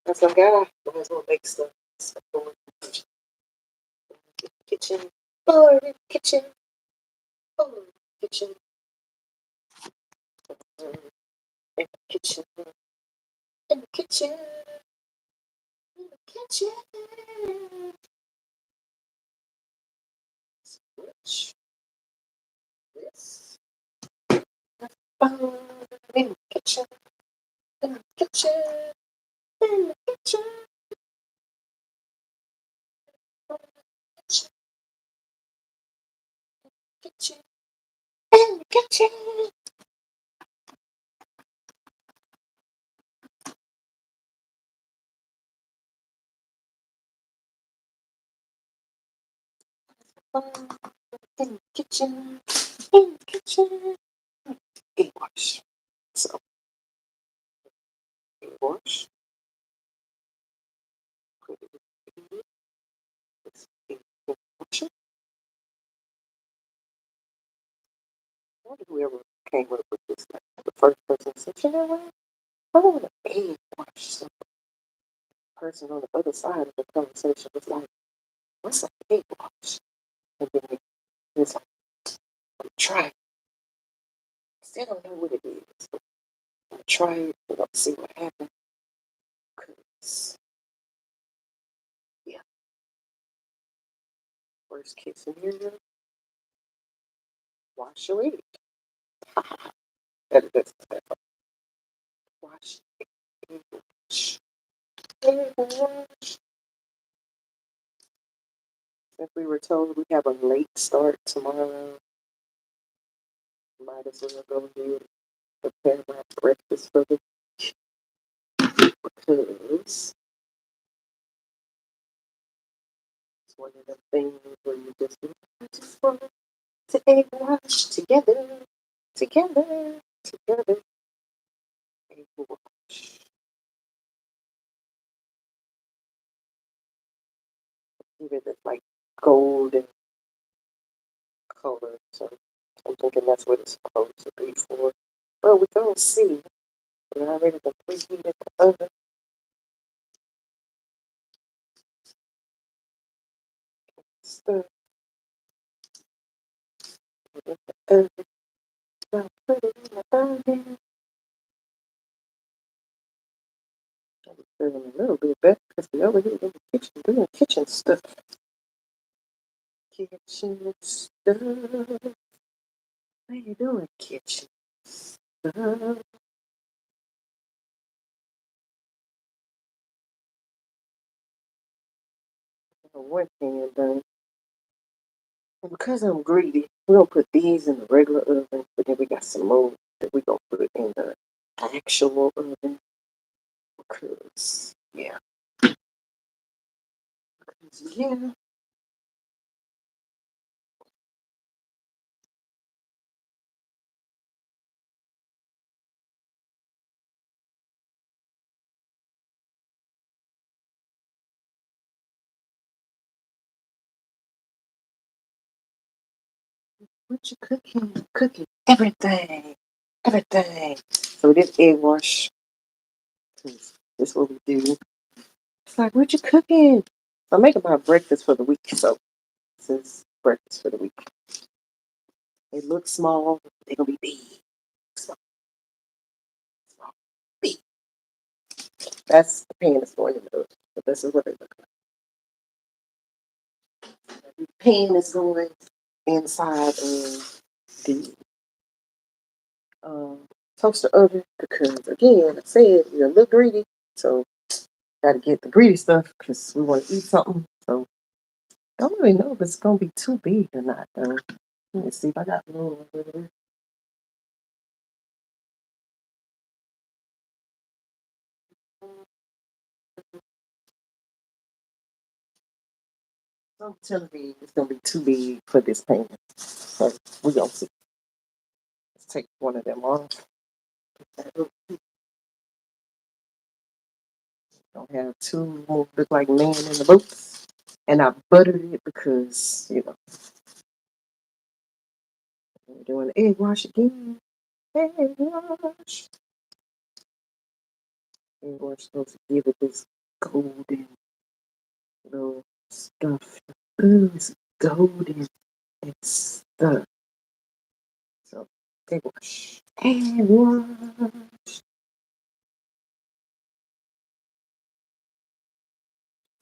That's my guy. Might as well make stuff. Kitchen. Board in the kitchen. Board in the kitchen. In the kitchen. In the kitchen. In the kitchen. Switch this. Board in the kitchen. In the kitchen. In the kitchen. Kitchen. In the kitchen. In the kitchen. In the kitchen. A wash. So, a wash. Put it in. It's a washer. I wonder whoever came up with this, like, the first person said, you know what? I want an egg wash. So the person on the other side of the conversation was like, what's an egg wash? And then it was like, try it. Still don't know what it is. But I'm gonna try it. We're gonna see what happens. Cause yeah, worst case scenario, wash your egg. That's wash egg wash. Egg wash. If we were told we have a late start tomorrow, might as well go ahead and prepare my breakfast for the because it's one of the things where you just want to egg wash together, together, together. Egg wash. Give it like golden color. So I'm thinking that's what it's supposed to be for. Well, we don't see. We're already been preheated the oven. Stuff in the oven. Now put it in the oven. I'm feeling a little bit better because we over here in the kitchen doing kitchen stuff. Kitchen stuff. How you doing, kitchen stuff? One thing done. And because I'm greedy, we don't put these in the regular oven, but then we got some more that we gonna put in the actual oven. Because yeah, yeah. What you cooking? Cooking everything, everything. So this egg wash, this is what we do. It's like, what you cooking? I'm making my breakfast for the week, so this is breakfast for the week. They look small, they're gonna be big. Small, small, big. That's the pan is going in the oven, but this is what they look like. The pan is going inside of the um, toaster oven because, again, I said we're a little greedy, so gotta get the greedy stuff because we want to eat something. So don't really know if it's gonna be too big or not. Though. Let me see if I got room over there. I'm telling you, it's gonna be too big for this pan. So we gonna see. Let's take one of them off. Don't have two more look like man in the boots. And I buttered it because We're doing the egg wash again. Egg wash. And we're supposed to give it this golden little stuff. Ooh, it's golden and stuff. So, egg wash. Egg wash.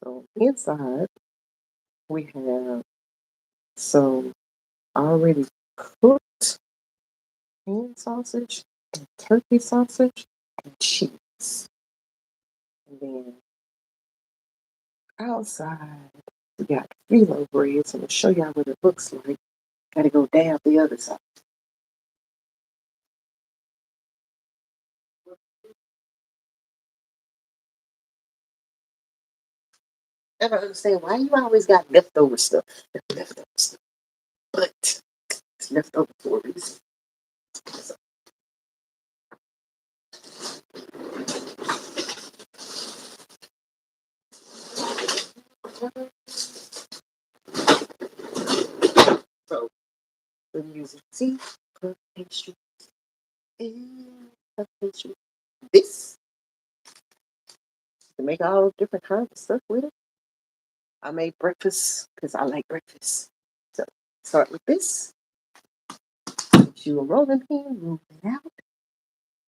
So, inside, we have some already cooked ham sausage and turkey sausage and cheese. And then outside, we got phyllo bread. So I'm going to show y'all what it looks like. Got to go down the other side. I don't understand why you always got leftover stuff. Leftover stuff. But it's leftover for a reason. So we're using tea, puff pastry, and puff pastry. This to make all different kinds of stuff with it. I made breakfast because I like breakfast. So start with this. Get you a rolling pin, roll it out.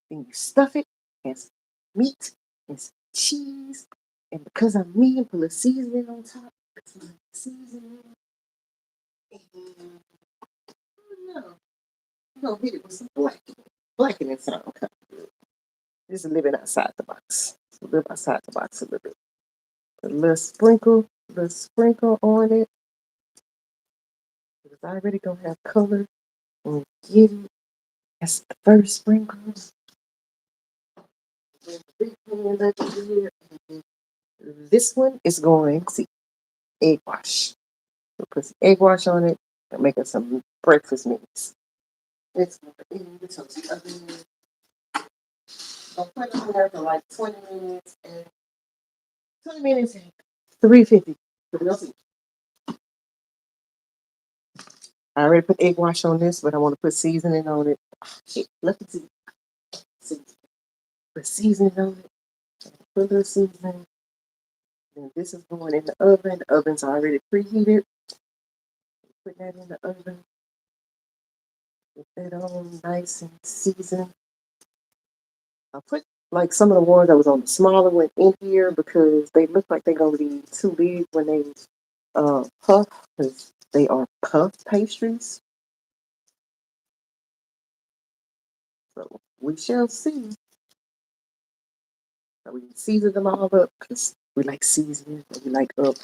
Then you stuff it. And some meat and some cheese. And because I'm me, put a seasoning on top. Put some seasoning. And no, I'm gonna hit it with some blackening. Blackening sound kind of good. Just living outside the box. So live outside the box a little bit. Put a little sprinkle on it. It's already gonna have color. And get it. That's the first sprinkle. This one is going, see, egg wash. We'll put some egg wash on it and make us some breakfast meats. It's in the toasty oven. I'll put it on there for like 20 minutes and 20 minutes and 350. I already put egg wash on this, but I want to put seasoning on it. Shit, let me see. Put seasoning on it. Put a little seasoning. And this is going in the oven. The oven's already preheated. Put that in the oven. Get that on nice and seasoned. I put like some of the ones that was on the smaller one in here because they look like they're gonna be too big when they puff because they are puff pastries. So we shall see. So we season them all up because we like seasoning. We like up.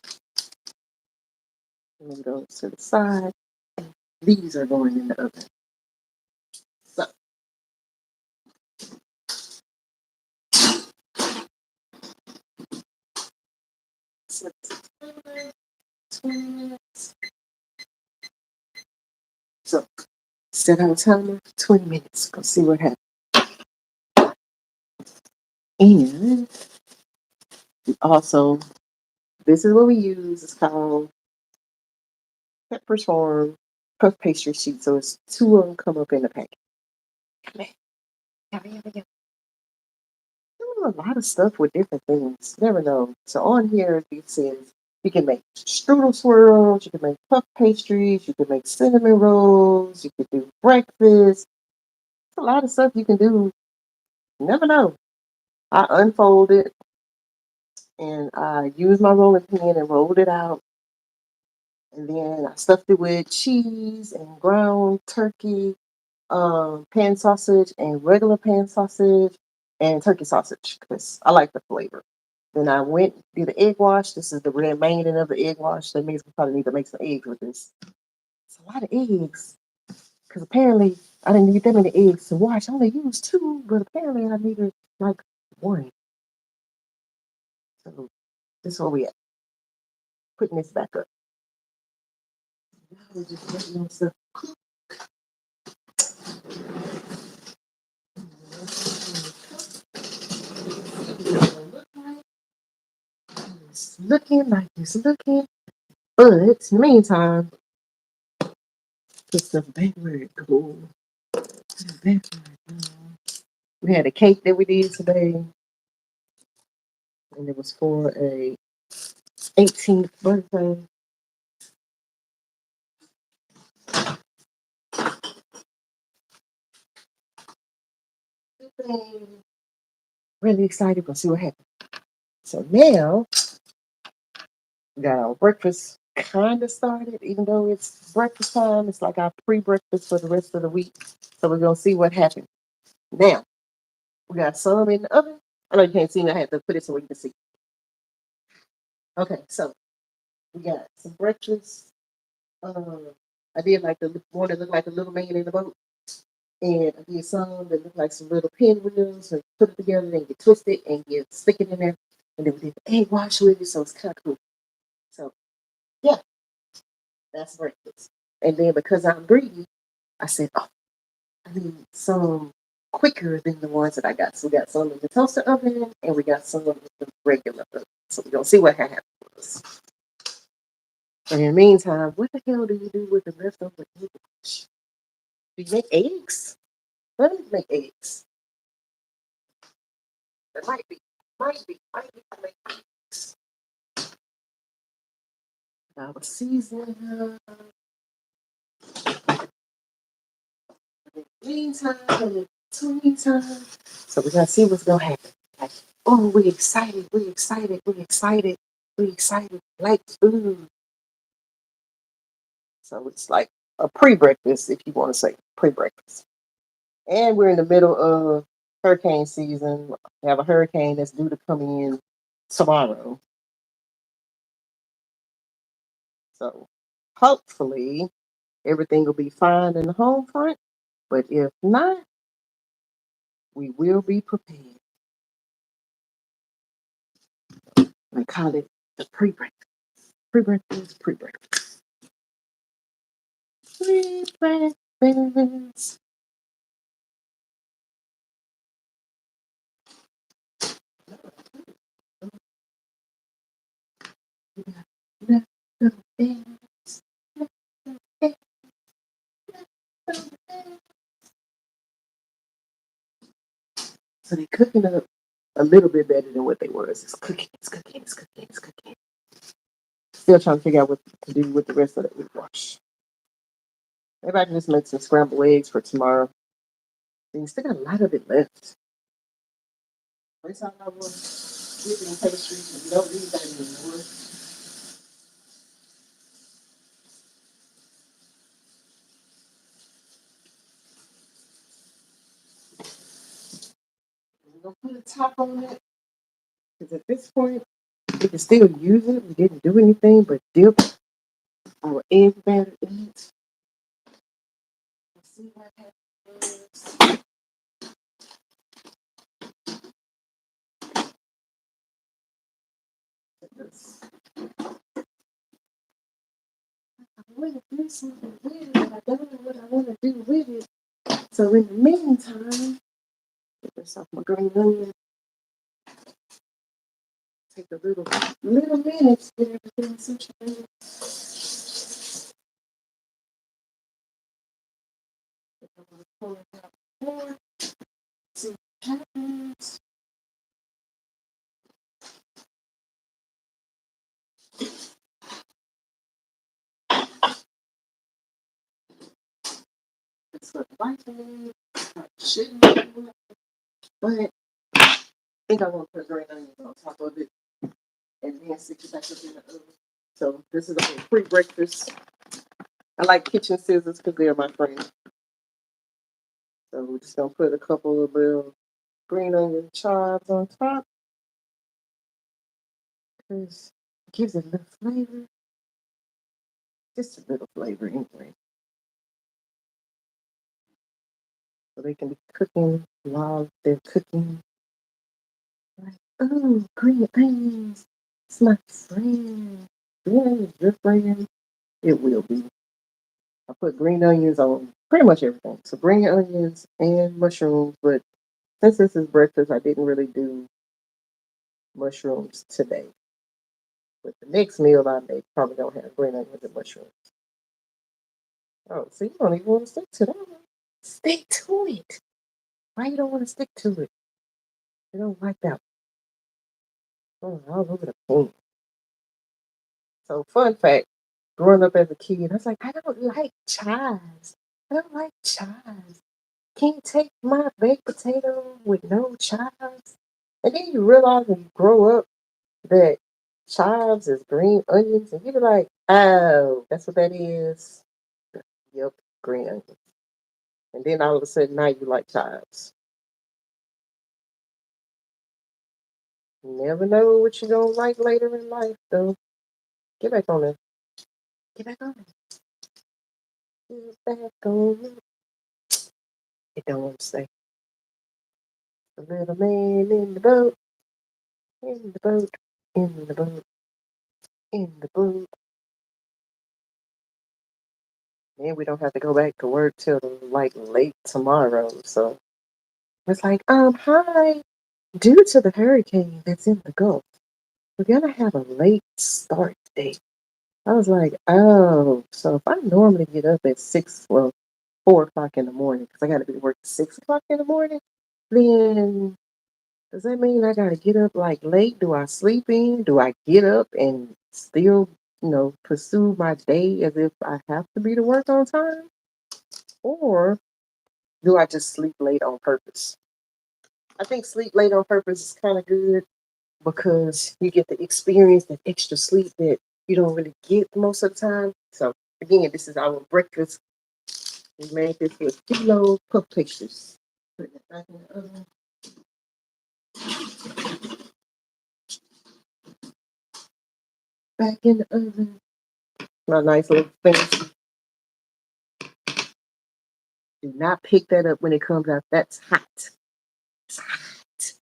And then go to the side. These are going in the oven. So set 20 minutes. So set our timer for 20 minutes. Go see what happens. And also, this is what we use. It's called Pepper's Farm puff pastry sheet. So it's two of them come up in the packet. Come here. A lot of stuff with different things. Never know. So on here it says you can make strudel swirls, you can make puff pastries, you can make cinnamon rolls, you can do breakfast. A lot of stuff you can do. You never know. I unfolded and I used my rolling pin and rolled it out. And then I stuffed it with cheese and ground turkey, pan sausage and regular pan sausage and turkey sausage because I like the flavor. Then I went did the egg wash. This is the remaining of the egg wash. That means we probably need to make some eggs with this. It's a lot of eggs because apparently I didn't need that many eggs to wash. I only used two, but apparently I needed like one. So this is where we at. Putting this back up. Now we're just letting stuff cook. It's looking like it's looking. But in the meantime, Put stuff back where it goes. Put it back where it goes. We had a cake that we did today, and it was for a 18th birthday. Really excited. We'll see what happens. So now we got our breakfast kind of started, even though it's breakfast time. It's like our pre-breakfast for the rest of the week. So we're gonna see what happens. Now we got some in the oven. I know you can't see me. I have to put it so you can see. Okay, so we got some breakfast. I did like the one that looked like a little man in the boat, and I did some that looked like some little pinwheels, and put it together and you twist it and you stick it in there, and then we did the egg wash with it, so it's kind of cool. So yeah, that's breakfast. And then because I'm greedy, I said, oh, I need some quicker than the ones that I got. So we got some in the toaster oven, and we got some in the regular oven. So we're gonna see what happens. And in the meantime, what the hell do you do with the leftover egg wash? Do you make eggs? Let me make eggs. There might be to make eggs. Now the season. Meantime, meantime. So we gotta see what's gonna happen. Like, oh, we excited, we excited, we excited, we excited. Like, ooh. So it's like a pre-breakfast, if you want to say pre-breakfast. And we're in the middle of hurricane season. We have a hurricane that's due to come in tomorrow. So hopefully everything will be fine in the home front. But if not, we will be prepared. We call it the pre-breakfast. Pre-breakfast, pre-breakfast. Pre-breakfast. So they're cooking up a little bit better than what they were. It's cooking, it's cooking, it's cooking, it's cooking. Still trying to figure out what to do with the rest of that week wash. Maybe I can just make some scrambled eggs for tomorrow. And you still got a lot of it left. Every time I want dipping pastries and you don't need that anymore. We're gonna put a top on it. Because at this point, we can still use it. We didn't do anything but dip our egg batter in it. Let's see what happens. I want to do something with it, but I don't know what I want to do with it. So in the meantime, get this off my green onion. Take a little minute to get everything situated. I'm gonna pull it out more. See what happens. It's what I think. I shouldn't do it, but I think I want to put green onions on top of it and then stick it back up in the oven. So this is a pre-breakfast. I like kitchen scissors because they're my friend. So we're just gonna put a couple of little green onion chives on top because it gives it a little flavor. Just a little flavor anyway. So they can be cooking while they're cooking. Like, oh, green onions. It's my friend. Green onions, your friend. It will be. I put green onions on pretty much everything. So green onions and mushrooms, but since this is breakfast, I didn't really do mushrooms today. But the next meal I make probably don't have green onions and mushrooms. Oh, so you don't even want to stick to that one. Stick to it. Why you don't want to stick to it? You don't like that one. Oh, all over the place. So, fun fact, growing up as a kid, I was like, I don't like chives. I don't like chives. Can you take my baked potato with no chives? And then you realize when you grow up that chives is green onions, and you be like, oh, that's what that is. Yep, green onions. And then all of a sudden, now you like chives. You never know what you're gonna like later in life, though. Get back on it. Get back on it. Get back on it. It don't want to say. The little man in the boat, in the boat, in the boat, in the boat. And we don't have to go back to work till like late tomorrow. So it's like, hi. Due to the hurricane that's in the Gulf, we're gonna have a late start date. I was like, oh, so if I normally get up at 4 o'clock in the morning, because I got to be to work at 6 o'clock in the morning, then does that mean I got to get up like late? Do I sleep in? Do I get up and still, pursue my day as if I have to be to work on time? Or do I just sleep late on purpose? I think sleep late on purpose is kind of good because you get to experience that extra sleep that you don't really get most of the time. So again, this is our breakfast. We made this with kilo puff pictures. Put it back in the oven. Back in the oven. My nice little finish. Do not pick that up when it comes out. That's hot. It's hot.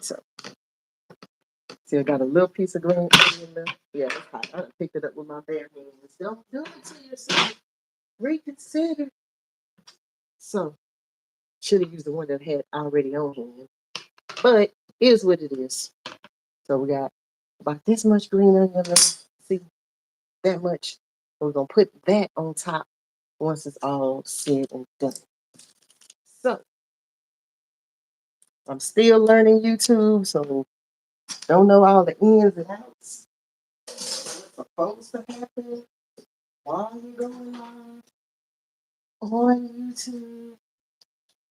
So, see, I got a little piece of green onion left. Yeah, it's hot. I done picked it up with my bare hands. Don't do it to yourself. Reconsider. So, should have used the one that I had already on hand. But it is what it is. So we got about this much green onion left. See, that much. We're gonna put that on top once it's all said and done. So I'm still learning YouTube, so don't know all the ins and outs. What's supposed to happen while you're going on YouTube.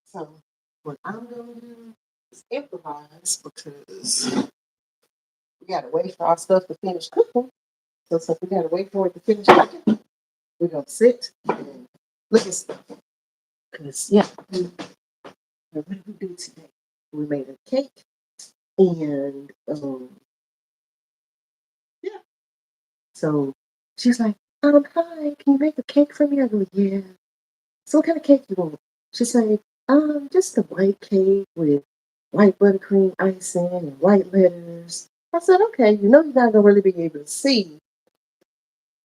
So what I'm gonna do is improvise because we gotta wait for our stuff to finish cooking. So since we gotta wait for it to finish cooking, we're gonna sit and look at stuff. Cause yeah, what did we do today? We made a cake and yeah. So she's like, hi, can you make a cake for me? I go, yeah. So what kind of cake you want? She's like, just a white cake with white buttercream icing and white letters. I said, okay, you're not gonna really be able to see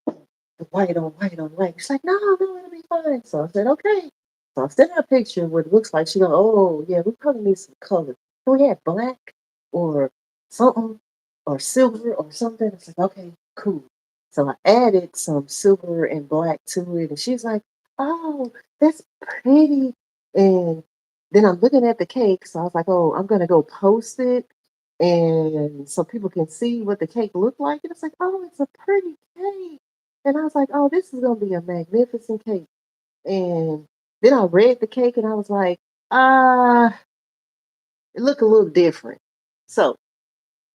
the white on white on white. She's like, no, it'll be fine. So I said, okay. So I sent her a picture of what it looks like. She goes, oh yeah, we probably need some color. Can we have black or something or silver or something? I was like, okay, cool. So I added some silver and black to it, and she's like, oh, that's pretty. And then I'm looking at the cake, so I was like, oh, I'm gonna go post it and so people can see what the cake looked like. And it's like, oh, it's a pretty cake. And I was like, oh, this is gonna be a magnificent cake. And then I read the cake and I was like, it looked a little different. So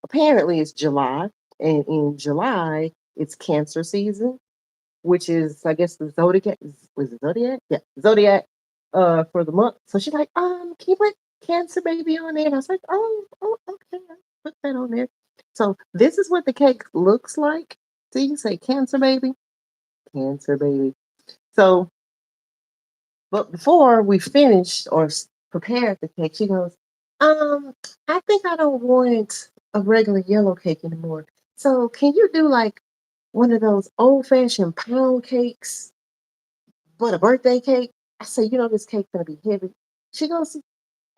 apparently it's July, and in July it's Cancer season, which is I guess the zodiac was it zodiac? Yeah, zodiac for the month. So she's like, can you put Cancer baby on there? And I was like, oh, okay, I'll put that on there. So this is what the cake looks like. So you say Cancer baby, Cancer baby. So but before we finished or prepared the cake, she goes, I think I don't want a regular yellow cake anymore. So can you do like one of those old fashioned pound cakes, but a birthday cake? I said, this cake's gonna be heavy. She goes,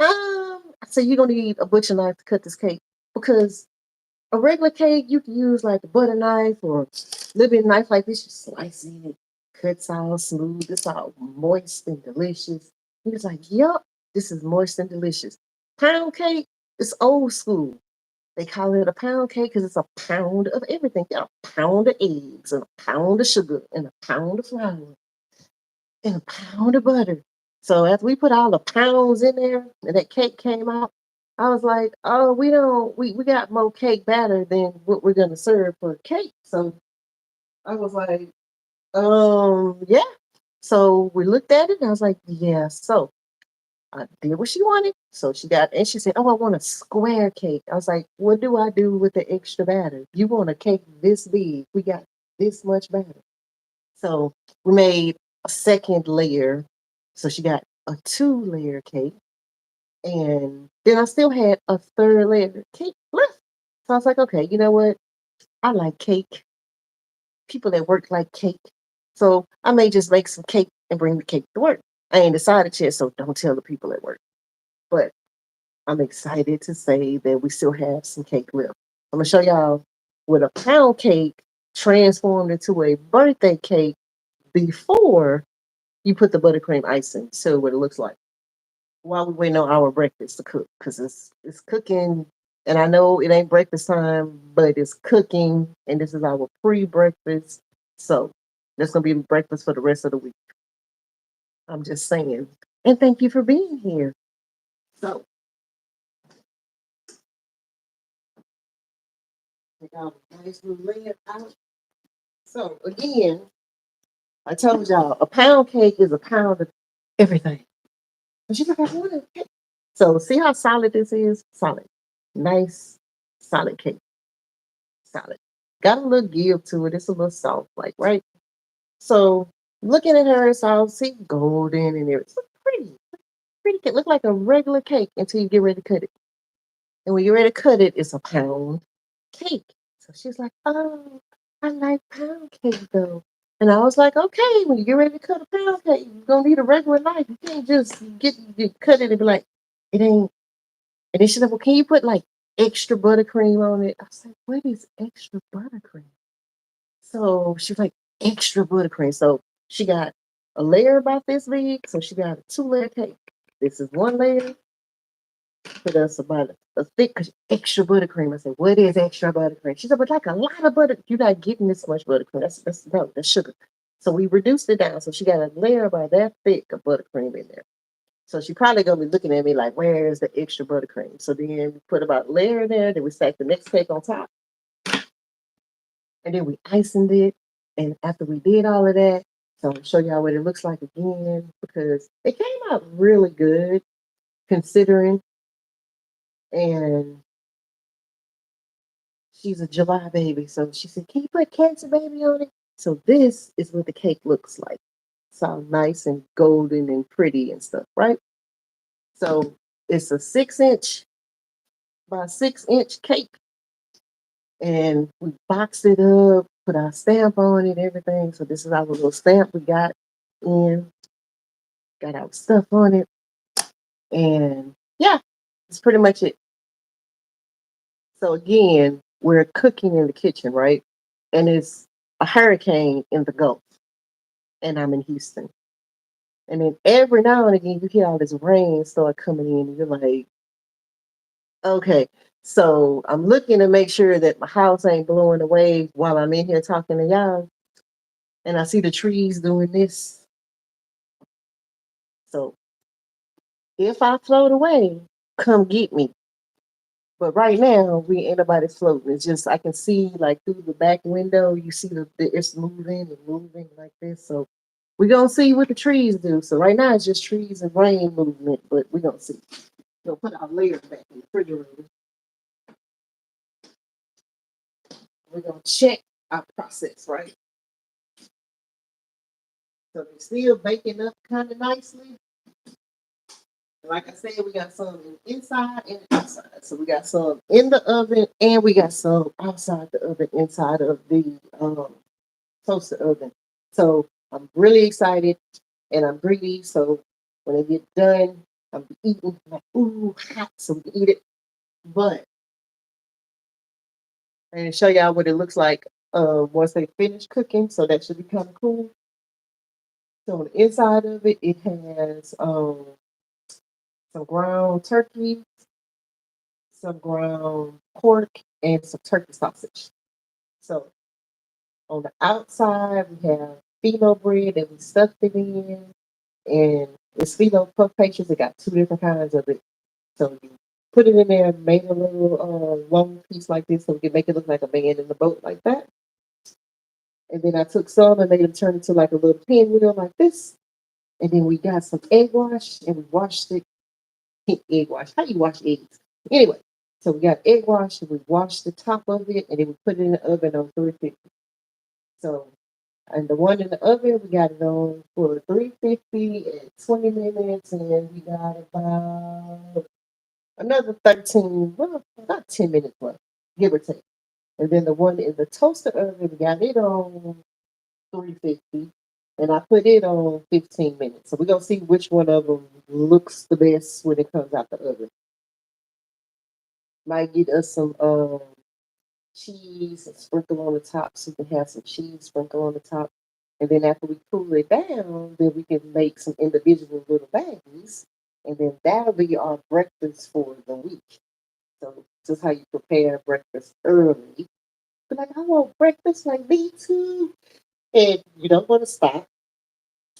I said, you're gonna need a butcher knife to cut this cake because a regular cake you can use like a butter knife or a little bit of knife like this, you slice it, cuts all smooth. It's all moist and delicious. He was like, yup, this is moist and delicious. Pound cake is old school. They call it a pound cake because it's a pound of everything. You got a pound of eggs and a pound of sugar and a pound of flour and a pound of butter. So after we put all the pounds in there and that cake came out, I was like, oh, we got more cake batter than what we're gonna serve for cake. So I was like, yeah. So we looked at it and I was like, yeah. So I did what she wanted. So she got, and she said, oh, I want a square cake. I was like, what do I do with the extra batter? You want a cake this big? We got this much batter. So we made a second layer. So she got a 2-layer cake. And then I still had a third layer cake left. So I was like, okay, you know what? I like cake. People that work like cake. So I may just make some cake and bring the cake to work. I ain't decided yet, so don't tell the people at work. But I'm excited to say that we still have some cake left. I'm gonna show y'all what a pound cake transformed into a birthday cake before you put the buttercream icing. So what it looks like while we waiting on our breakfast to cook, because it's cooking. And I know it ain't breakfast time, but it's cooking, and this is our pre-breakfast. So that's gonna be breakfast for the rest of the week. I'm just saying. And thank you for being here. So take our nice little layer out. So again, I told y'all a pound cake is a pound of everything. And she's like, I want a cake. So see how solid this is? Solid. Nice, solid cake. Solid. Got a little give to it. It's a little soft, like, right? So looking at her, it's all see golden and everything. It's pretty. Pretty cake. Look like a regular cake until you get ready to cut it. And when you're ready to cut it, it's a pound cake. So she's like, oh, I like pound cake though. And I was like, okay, when you get ready to cut a pound cake, you're gonna need a regular knife. You can't just cut it and be like, it ain't. And then she's like, well, can you put like extra buttercream on it? I was like, what is extra buttercream? So she's like, extra buttercream. So she got a layer about this big. So she got a 2-layer cake. This is 1 layer. Put us about a thick extra buttercream. I said, what is extra buttercream? She said, but like a lot of butter. You're not getting this much buttercream. That's no, that's sugar. So we reduced it down. So she got a layer about that thick of buttercream in there. So she probably gonna be looking at me like, where is the extra buttercream? So then we put about a layer in there. Then we stack the next cake on top, and then we iced it. And after we did all of that, so I'll show y'all what it looks like again because it came out really good considering. And she's a July baby. So she said, can you put Cancer baby on it? So this is what the cake looks like. It's all nice and golden and pretty and stuff, right? So it's a 6-inch by 6-inch cake. And we boxed it up, put our stamp on it, everything. So this is our little stamp we got in, got our stuff on it. And yeah, that's pretty much it. So again, we're cooking in the kitchen, right? And it's a hurricane in the Gulf. And I'm in Houston. And then every now and again, you hear all this rain start coming in, and you're like, okay. So I'm looking to make sure that my house ain't blowing away while I'm in here talking to y'all. And I see the trees doing this. So if I float away, come get me. But right now, we ain't nobody floating. It's just I can see like through the back window, you see it's moving and moving like this. So we're gonna see what the trees do. So right now it's just trees and rain movement, but we're gonna see. We'll put our layers back in the refrigerator. We're gonna check our process, right? So they're still baking up kind of nicely. Like I said, we got some inside and outside. So we got some in the oven and we got some outside the oven, inside of the toaster oven. So I'm really excited and I'm greedy. So when I get done, I'm eating like, ooh, hot, so we can eat it. But and show y'all what it looks like once they finish cooking. So that should be kind of cool. So on the inside of it, it has some ground turkey, some ground pork, and some turkey sausage. So on the outside, we have pheno bread that we stuffed it in, and it's pheno puff pastries. It got two different kinds of it. So you put it in there, made a little long piece like this, so we can make it look like a man in the boat like that. And then I took some and made them turn into like a little pinwheel like this. And then we got some egg wash and we washed it. Egg wash. How do you wash eggs? Anyway, so we got egg wash and we washed the top of it and then we put it in the oven on 350. So, and the one in the oven, we got it on for 350 at 20 minutes, and we got about another 13, well, not 10 minutes left, give or take. And then the one in the toaster oven, we got it on 350, and I put it on 15 minutes. So we're gonna see which one of them looks the best when it comes out the oven. Might get us some cheese and sprinkle on the top, so we can have some cheese sprinkle on the top. And then after we cool it down, then we can make some individual little baggies, and then that'll be our breakfast for the week. So just how you prepare breakfast early. But like, I want breakfast like me too. And you don't want to stop.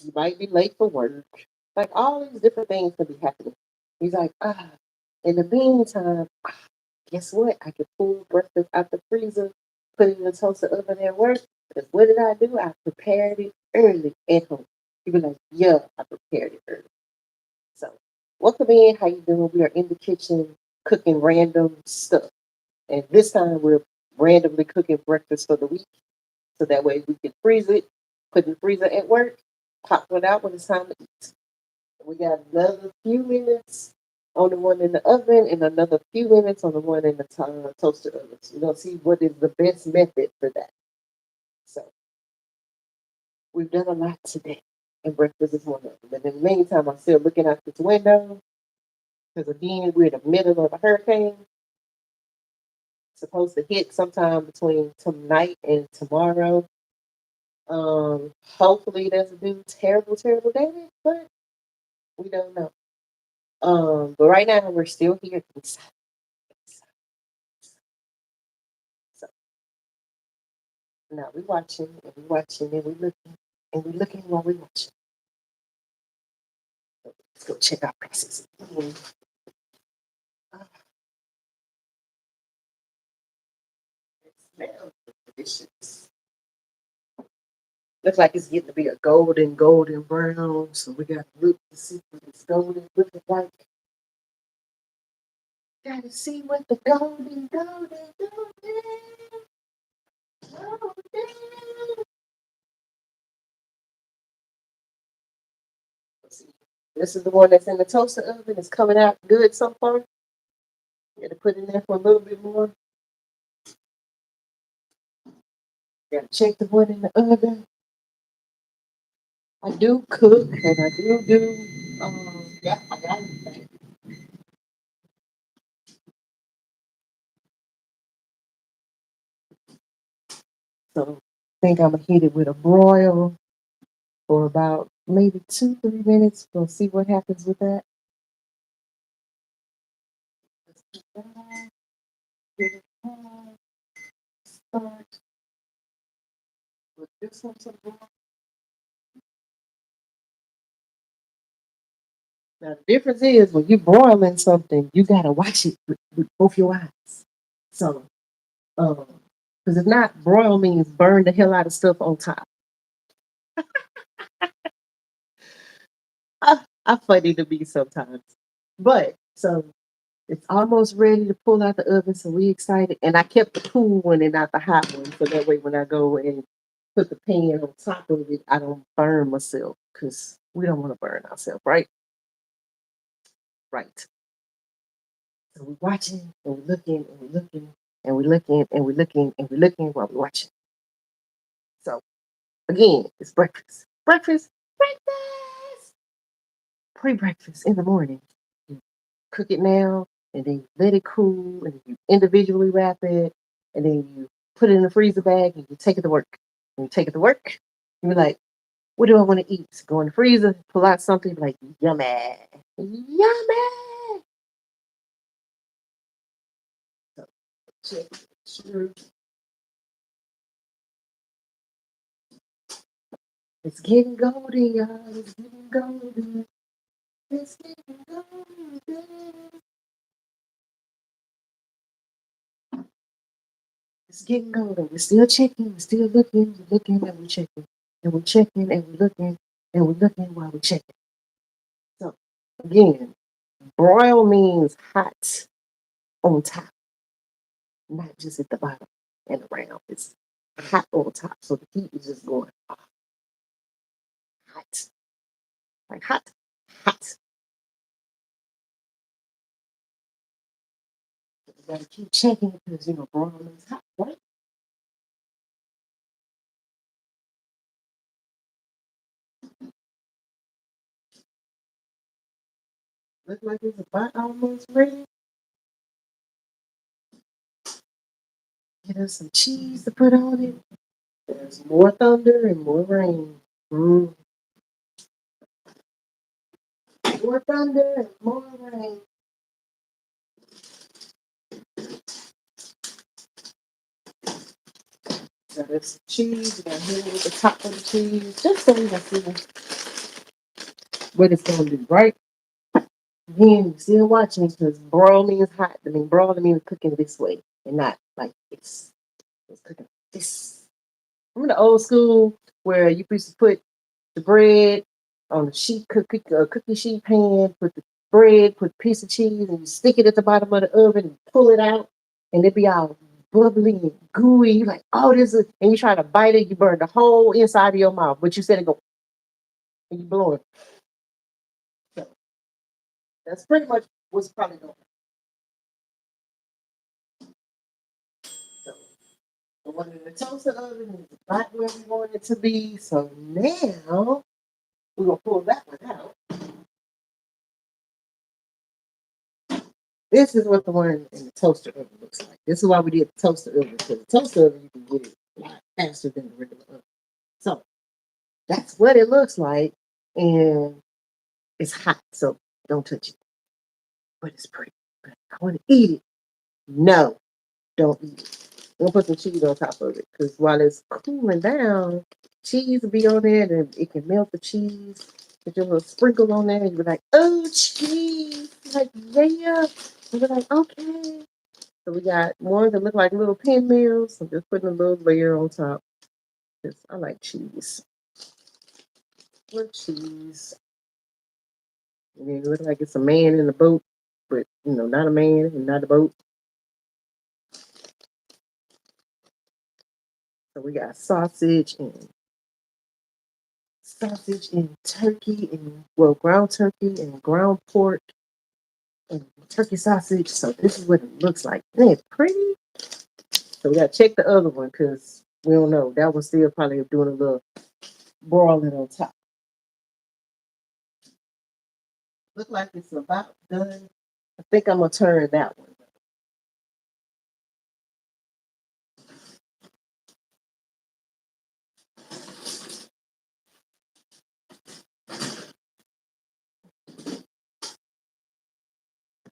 You might be late for work. Like all these different things could be happening. He's like, in the meantime, guess what? I can pull breakfast out the freezer, put it in the toaster oven at work. Because what did I do? I prepared it early at home. You be like, yeah, I prepared it early. So, welcome in. How you doing? We are in the kitchen cooking random stuff. And this time we're randomly cooking breakfast for the week. So that way we can freeze it, put it in the freezer at work, pop it out when it's time to eat. We got another few minutes on the one in the oven and another few minutes on the one in the toaster oven. So we're going to see what is the best method for that. So we've done a lot today, and breakfast is one of them. But in the meantime, I'm still looking out this window because, again, we're in the middle of a hurricane. It's supposed to hit sometime between tonight and tomorrow. Hopefully it doesn't do terrible, terrible damage, but we don't know. But right now we're still here. So now we're watching and we're watching and we're looking and we're looking while we're watching. So let's go check our prices. It smells delicious. Looks like it's getting to be a golden brown. So we got to look to see what it's golden looking like. Gotta see what the golden. Let's see. This is the one that's in the toaster oven. It's coming out good so far. Got to put it in there for a little bit more. Got to check the one in the oven. I do cook and I do. Yeah, I got it. So I think I'm gonna hit it with a broil for about maybe 2, 3 minutes. We'll see what happens with that. Let's keep that on. Get it on. Start with this one to the broil. Now the difference is when you're broiling something, you gotta watch it with both your eyes. So, because if not, broil means burn the hell out of stuff on top. I funny to me sometimes, but so it's almost ready to pull out the oven, so we excited. And I kept the cool one and not the hot one, so that way when I go and put the pan on top of it, I don't burn myself because we don't want to burn ourselves, right? Right. So we're watching and we're looking and we're looking and we're looking and we're looking and we're looking while we're watching. So again, it's breakfast. Breakfast, breakfast, pre-breakfast in the morning. You cook it now, and then you let it cool, and then you individually wrap it, and then you put it in the freezer bag, and you take it to work. When you take it to work, you're like, What do I want to eat? Go in the freezer, pull out something like yummy, yummy. So check, sure. It's getting golden, y'all. It's getting golden. It's getting golden. It's getting golden. We're still checking. We're still looking. We're looking and we're checking. And we're checking and we're looking and we're looking while we're checking. So again, broil means hot on top, not just at the bottom and around. It's hot on top. So the heat is just going hot. Like hot, hot. You gotta keep checking because broil means hot, right? Look like it's about almost ready. Get us some cheese to put on it. There's more thunder and more rain. Mm. More thunder and more rain. So there's some cheese. We got here with the top of the cheese, just so we can see what it's gonna do, right? Again, still watching because broil means hot. I mean, broil means cooking this way and not like this. It's cooking this. Remember the old school where you used to put the bread on the cookie sheet pan, put the bread, put a piece of cheese, and you stick it at the bottom of the oven and pull it out, and it be all bubbly and gooey. You like, oh, this is, and you try to bite it, you burn the whole inside of your mouth, but you said it go, and you blow it. So that's pretty much what's probably going on. So the one in the toaster oven is right where we want it to be. So now we're gonna pull that one out. This is what the one in the toaster oven looks like. This is why we did the toaster oven, because the toaster oven you can get it a lot faster than the regular oven. So that's what it looks like, and it's hot, so don't touch it. But it's pretty. But I want to eat it. No, don't eat it. We'll put some cheese on top of it, because while it's cooling down, cheese will be on there, and it can melt the cheese. Put your little sprinkle on there, and you're like, oh, cheese! Like, yeah. And we're like, okay. So we got ones that look like little pinwheels. I'm just putting a little layer on top because I like cheese. What cheese? And it looks like it's a man in a boat, but not a man and not a boat. So we got sausage and turkey and ground turkey and ground pork and turkey sausage. So this is what it looks like. Isn't it pretty? So we gotta check the other one because we don't know. That one's still probably doing a little broiling on top. Look like it's about done. I think I'm gonna turn that one.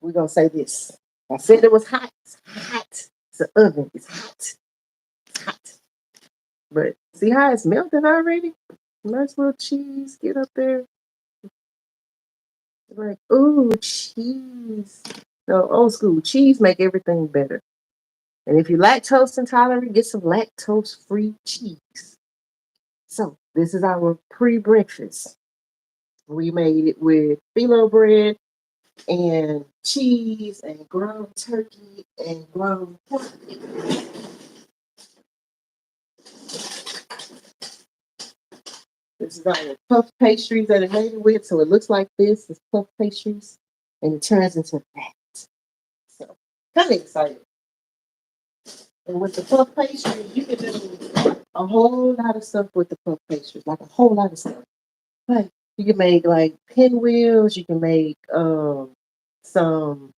We're gonna say this. I said it was hot. It's hot. It's an oven. It's hot. It's hot. But see how it's melted already? Nice little cheese. Get up there. Like, ooh, cheese. No, old school. Cheese make everything better. And if you're lactose intolerant, get some lactose-free cheese. So this is our pre-breakfast. We made it with phyllo bread and cheese and ground turkey and ground pork. This is our puff pastries that it made it with. So it looks like this. It's puff pastries. And it turns into that. So kind of excited. And with the puff pastry, you can do a whole lot of stuff with the puff pastries. Like a whole lot of stuff. Like you can make like pinwheels. You can make some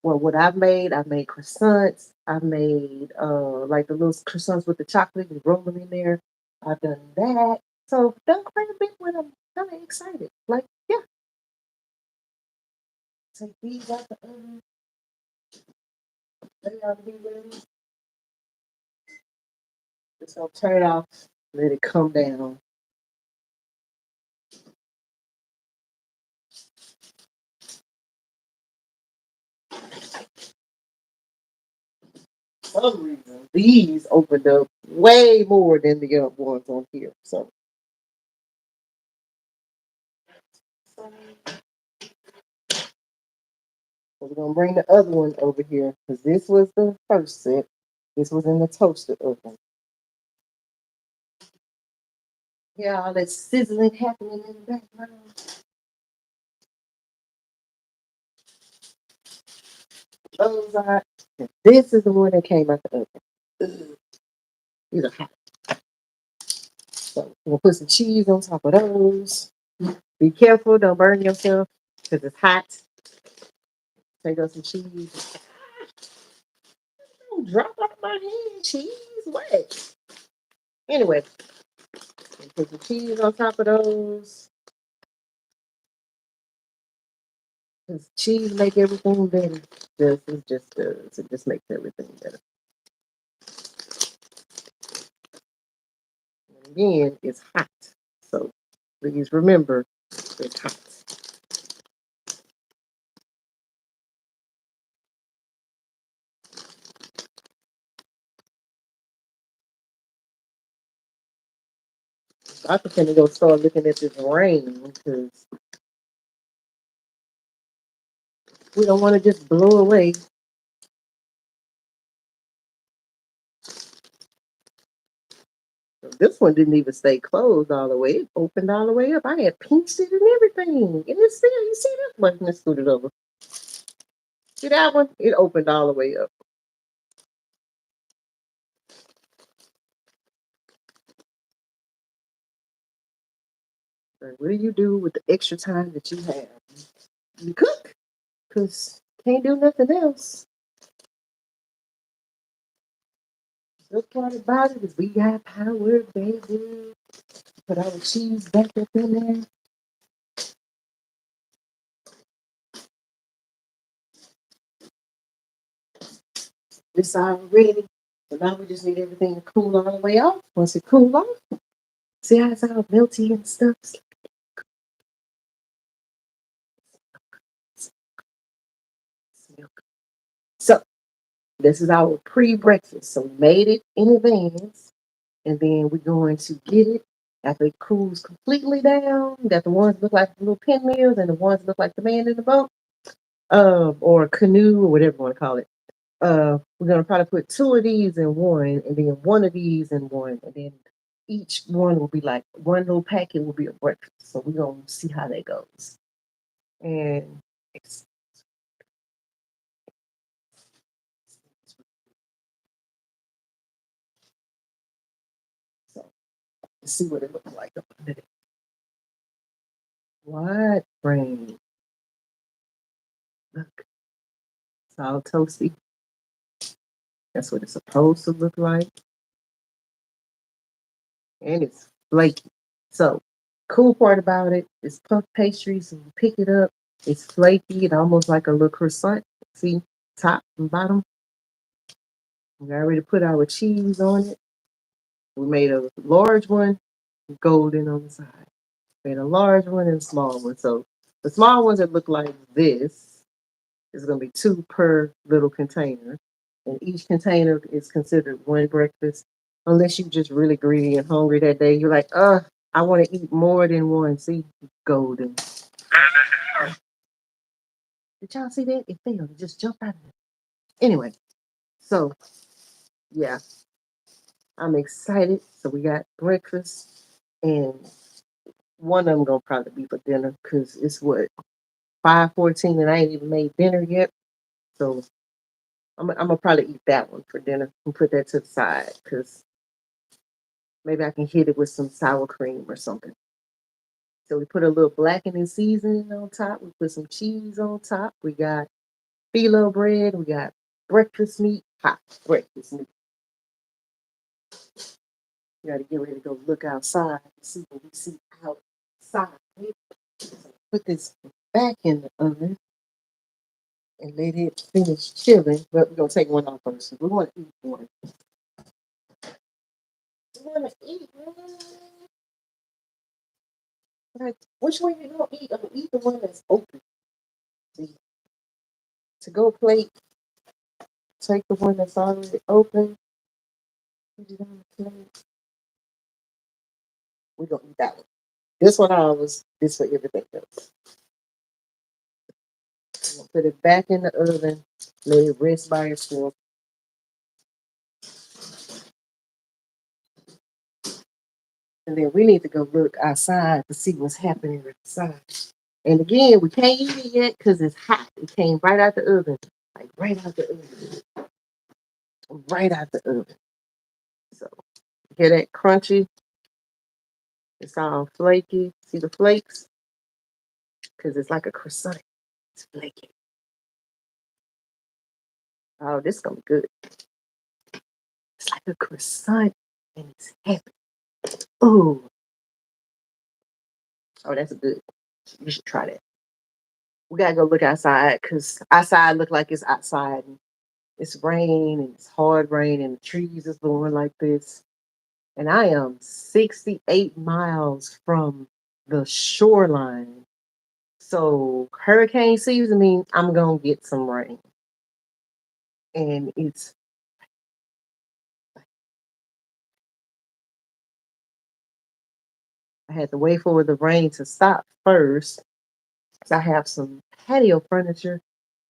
what I've made croissants. I've made like the little croissants with the chocolate and roll them in there. I've done that. So done quite a bit when I'm kind of excited. Like, yeah, take these out the oven. They ought to be ready. Just gonna turn it off, let it come down. For some reason, these opened up way more than the other ones on here. So we're gonna bring the other one over here because this was the first set. This was in the toaster oven. Yeah, all that sizzling happening in the background. Those are. This is the one that came out the oven. Ugh, these are hot. So we'll put some cheese on top of those. Be careful, don't burn yourself because it's hot. Take out some cheese. Don't drop off my hand, cheese. What? Anyway, put some cheese on top of those. Because cheese make everything better. It just does. It just makes everything better. And again, it's hot. So please remember it's hot. I pretend to go start looking at this rain because we don't want to just blow away. This one didn't even stay closed all the way. It opened all the way up. I had pinched it and everything. And it's still, you see that? But let's scoot it over. See that one? It opened all the way up. What do you do with the extra time that you have? You cook, because can't do nothing else. The part about it is we got power, baby. Put our cheese back up in there. It's all ready. So now we just need everything to cool all the way off. Once it cool off, see how it's all melty and stuff. So this is our pre-breakfast. So we made it in advance, and then we're going to get it after it cools completely down. That the ones look like little pinwheels, and the ones look like the man in the boat, or canoe, or whatever you want to call it. We're gonna probably put two of these in one, and then one of these in one, and then each one will be like one little packet will be a breakfast. So we're gonna see how that goes. And it's, so let's see what it looks like. What brain? Look, it's all toasty. That's what it's supposed to look like. And it's flaky. So, cool part about it is puff pastry. So you pick it up, it's flaky, and almost like a little croissant. See, top and bottom. We already put our cheese on it. We made a large one, golden on the side. Made a large one and a small one. So the small ones that look like this is going to be two per little container. And each container is considered one breakfast. Unless you're just really greedy and hungry that day. You're like, I want to eat more than one. See, golden. Did y'all see that? It fell. It just jumped out of it. Anyway, so yeah, I'm excited. So we got breakfast, and one of them gonna probably be for dinner because it's what 5:14 and I ain't even made dinner yet. So I'm gonna probably eat that one for dinner and put that to the side because maybe I can hit it with some sour cream or something. So we put a little blackening seasoning on top. We put some cheese on top. We got phyllo bread. We got breakfast meat, hot breakfast meat. You gotta get ready to go look outside and see what we see outside. So put this back in the oven and let it finish chilling. But we're gonna take one off first. We want to eat one. We want to eat one. Like, which one you gonna eat? I'm gonna eat the one that's open. See, to go plate, take the one that's already open. Put it on the plate. We're gonna eat that one. This one I was this for everything else. I'm gonna put it back in the oven, let it rest by itself. And then we need to go look outside to see what's happening outside. And again, we can't eat it yet because it's hot. It came right out the oven. Like right out the oven. Right out the oven. So hear that crunchy? It's all flaky. See the flakes? Because it's like a croissant. It's flaky. Oh, this is gonna be good. It's like a croissant and it's heavy. Oh, oh, that's good. You should try that. We gotta go look outside because outside look like it's outside. And it's rain and it's hard rain and the trees is blowing like this. And I am 68 miles from the shoreline. So hurricane season means I'm gonna get some rain. And it's I had to wait for the rain to stop first. 'Cause I have some patio furniture.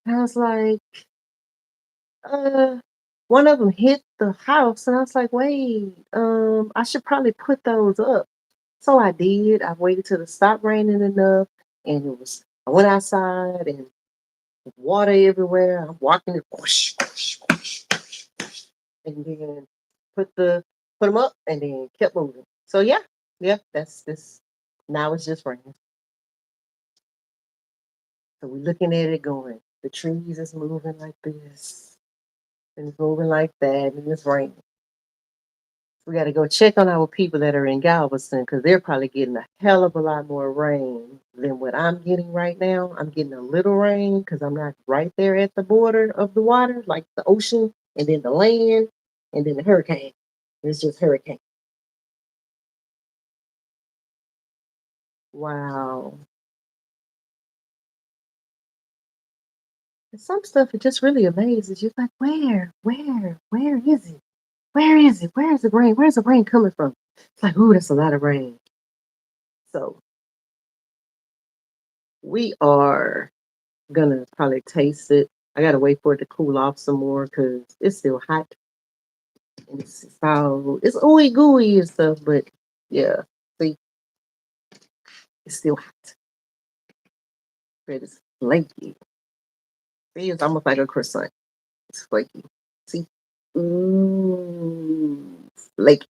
And I was like, uh, one of them hit the house, and I was like, wait, I should probably put those up. So I did. I waited till it stopped raining enough, and I went outside and water everywhere. I'm walking it, whoosh, whoosh, whoosh, whoosh, whoosh, and then put the put them up, and then kept moving. So yeah, yeah, that's this. Now it's just raining. So we're looking at it going. The trees is moving like this, and it's moving like that, and it's raining. We got to go check on our people that are in Galveston because they're probably getting a hell of a lot more rain than what I'm getting right now. I'm getting a little rain because I'm not right there at the border of the water, like the ocean, and then the land, and then the hurricane. It's just hurricane. Wow. And some stuff it just really amazes you. Like, where is it? Where is it? Where is the rain? Where's the rain coming from? It's like, ooh, that's a lot of rain. So we are gonna probably taste it. I gotta wait for it to cool off some more because it's still hot and it's ooey gooey and stuff. But yeah, see, it's still hot. But it's flaky. See, it's almost like a croissant. It's flaky. See, ooh, flaky.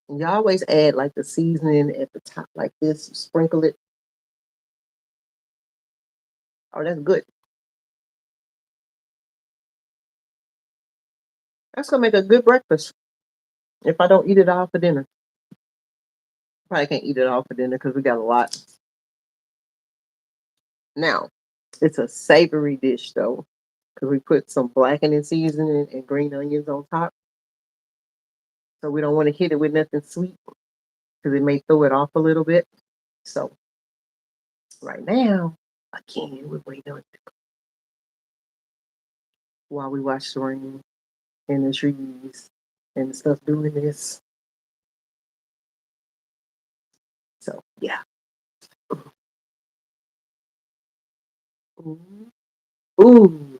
And you always add like the seasoning at the top, like this. Sprinkle it. Oh, that's good. That's gonna make a good breakfast. If I don't eat it all for dinner, probably can't eat it all for dinner because we got a lot. Now, it's a savory dish though, because we put some blackening seasoning and green onions on top. So we don't want to hit it with nothing sweet because it may throw it off a little bit. So right now, again, we're waiting on it while we watch the rain and the trees and the stuff doing this. So yeah. Ooh. Ooh.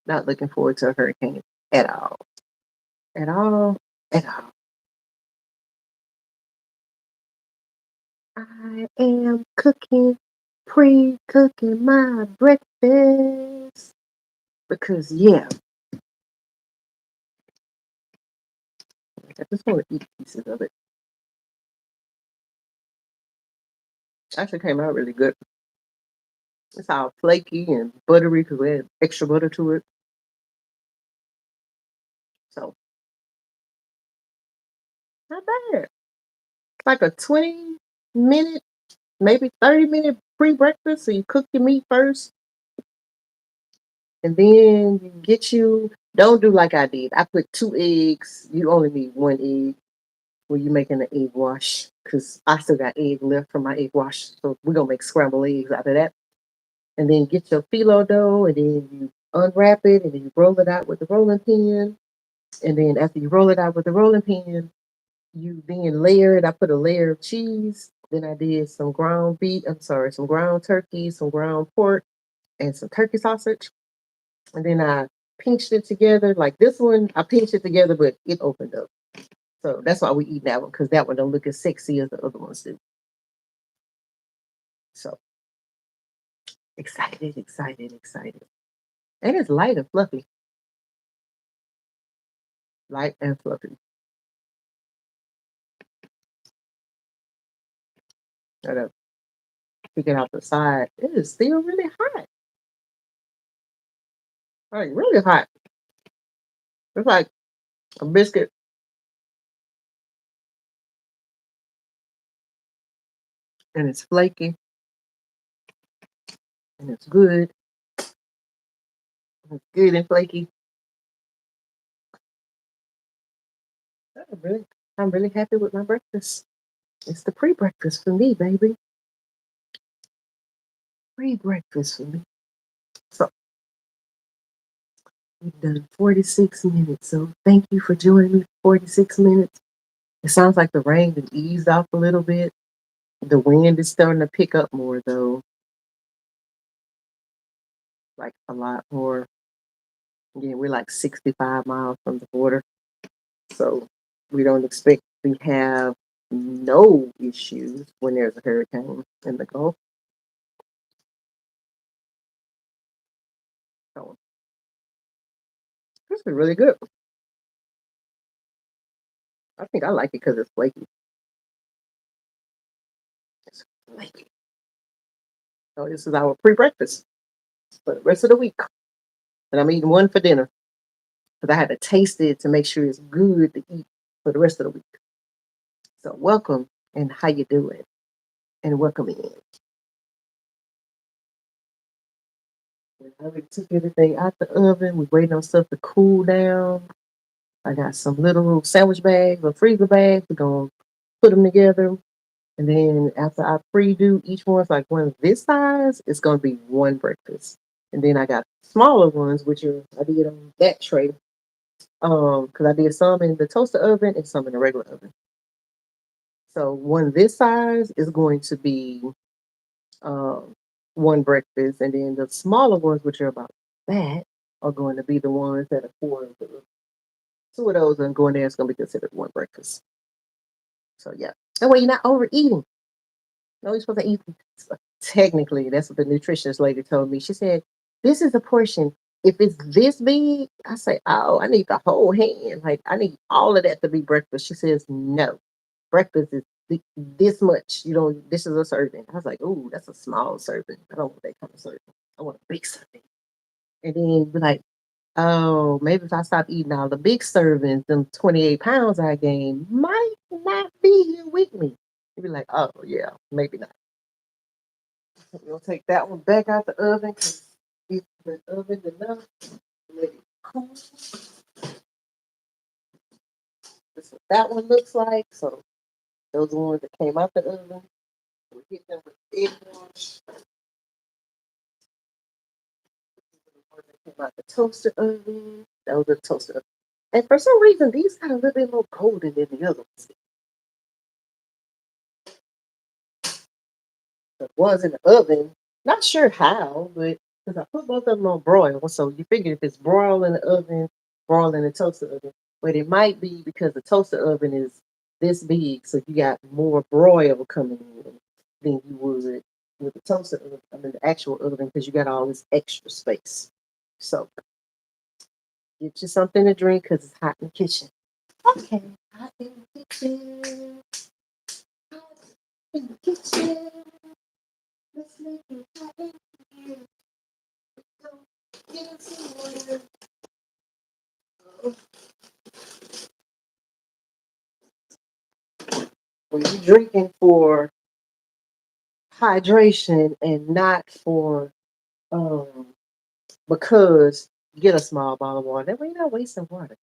Not looking forward to a hurricane at all. At all. At all. I am cooking, pre-cooking my breakfast. Because yeah, I just want to eat pieces of it. Actually came out really good. It's all flaky and buttery because we had extra butter to it. So Not bad. Like a 20-minute, maybe 30-minute pre-breakfast. So you cook your meat first, and then you get you. Don't do like I did. I put 2 eggs. You only need 1 egg when you're making an egg wash, because I still got egg left from my egg wash. So we're gonna make scrambled eggs out of that. And then get your phyllo dough, and then you unwrap it, and then you roll it out with the rolling pin. And then after you roll it out with the rolling pin, you then layer it. I put a layer of cheese. Then I did some ground beef. I'm sorry, some ground turkey, some ground pork, and some turkey sausage. And then I pinched it together. Like this one, I pinched it together, but it opened up. So that's why we eat that one, because that one don't look as sexy as the other ones do. So excited, excited, excited. And it's light and fluffy. Light and fluffy. Gotta pick it out the side. It is still really hot. Like really hot. It's like a biscuit, and it's flaky, and it's good. It's good and flaky. I'm really happy with my breakfast. It's the pre-breakfast for me, baby. Pre-breakfast for me. So we've done 46 minutes. So thank you for joining me for 46 minutes. It sounds like the rain has eased off a little bit. The wind is starting to pick up more though, like a lot more. Again, we're like 65 miles from the border. So we don't expect to have no issues when there's a hurricane in the Gulf. So this is really good. I think I like it because it's flaky. It's flaky. So this is our pre-breakfast for the rest of the week. And I'm eating one for dinner because I had to taste it to make sure it's good to eat for the rest of the week. So welcome, and how you doing? And welcome in. I already took everything out the oven. We're waiting on stuff to cool down. I got some little sandwich bags or freezer bags. We're going to put them together. And then after I pre-do each one's like one this size, it's going to be one breakfast. And then I got smaller ones, which are, I did on that tray. Because I did some in the toaster oven and some in the regular oven. So one this size is going to be um, one breakfast. And then the smaller ones, which are about that, are going to be the ones that are for the two of those, and going there is going to be considered one breakfast. So yeah, that way you're not overeating. No, you're supposed to eat. Technically, that's what the nutritionist lady told me. She said, "This is a portion. If it's this big," I say, "Oh, I need the whole hand. Like I need all of that to be breakfast." She says, "No, breakfast is this much. You know, this is a serving." I was like, "Oh, that's a small serving. I don't want that kind of serving. I want a big serving." And then be like, "Oh, maybe if I stop eating all the big servings, them 28 pounds I gained might not be here with me." You'd be like, "Oh, yeah, maybe not." We'll take that one back out the oven because it's been ovened enough. Let it cool. That's what that one looks like. So those are the ones that came out the oven. We hit them with the egg wash. The ones that came out the toaster oven. Those are the toaster oven. And for some reason, these got a little bit more golden than the other ones. The ones in the oven, not sure how, but because I put both of them on broil. So you figure if it's broil in the oven, broil in the toaster oven. But it might be because the toaster oven is this big, so you got more broil coming in than you would with the toaster oven, I mean the actual oven, because you got all this extra space. So get you something to drink because it's hot in the kitchen. Okay, hot in the kitchen. Hot in the kitchen. Let's make it hot in here. Go get some water. when you're drinking for hydration and not for because you get a small bottle of water. That way you're not wasting water.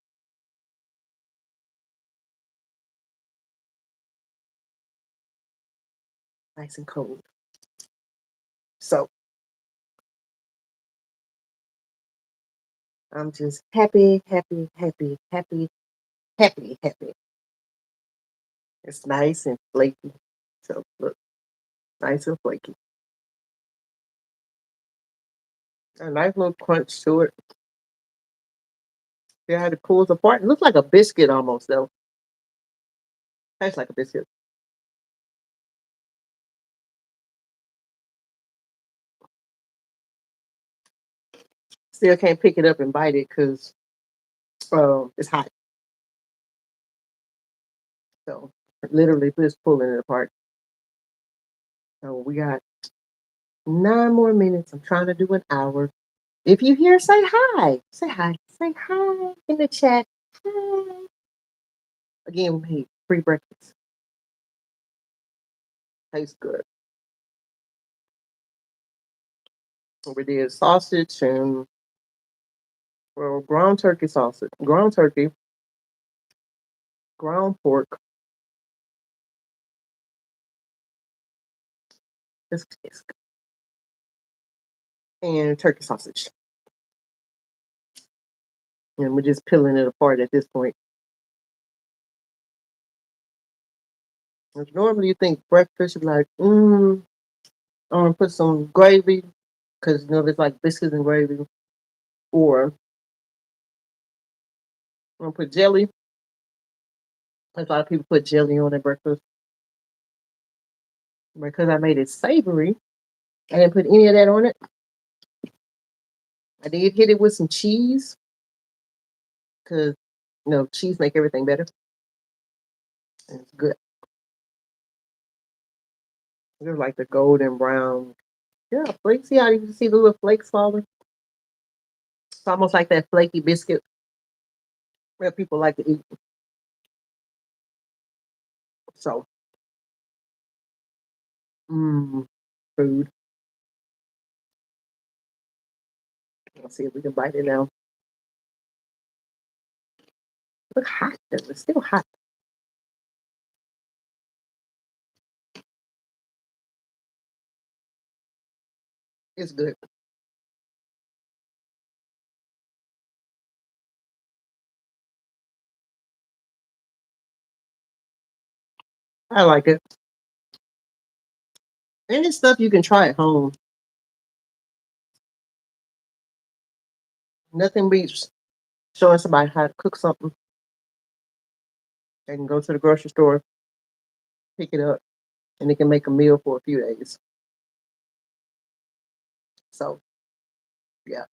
Nice and cold. So I'm just happy, happy, happy, happy, happy, happy. It's nice and flaky. So look, nice and flaky. A nice little crunch to it. See how it pulls apart? It looks like a biscuit almost though. Tastes like a biscuit. Still can't pick it up and bite it because it's hot. So literally just pulling it apart. So we got 9 more minutes. I'm trying to do an hour. If you hear, say hi. Say hi. Say hi in the chat. Hi. Again, hey, free breakfast. Tastes good. We did sausage and ground turkey sausage, ground turkey, ground pork. It's and turkey sausage. And we're just peeling it apart at this point. Normally you think breakfast is like, I'm gonna put some gravy, because it's like biscuits and gravy. Or I'm gonna put jelly. A lot of people put jelly on their breakfast. Because I made it savory, I didn't put any of that on it. I did hit it with some cheese, because cheese make everything better. And it's good. They're like the golden brown. Yeah, flakes. See how you can see the little flakes falling? It's almost like that flaky biscuit that people like to eat. So, food. Let's see if we can bite it now. Look hot though. It's still hot. It's good. I like it. And it's stuff you can try at home. Nothing beats showing somebody how to cook something. They can go to the grocery store, pick it up, and they can make a meal for a few days. So, yeah.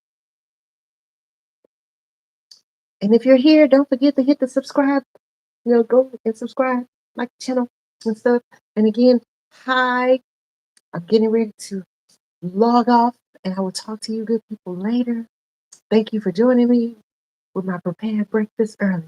And if you're here, don't forget to hit the subscribe. Go and subscribe, like the channel and stuff. And again, hi. I'm getting ready to log off, and I will talk to you good people later. Thank you for joining me with my prepared breakfast early.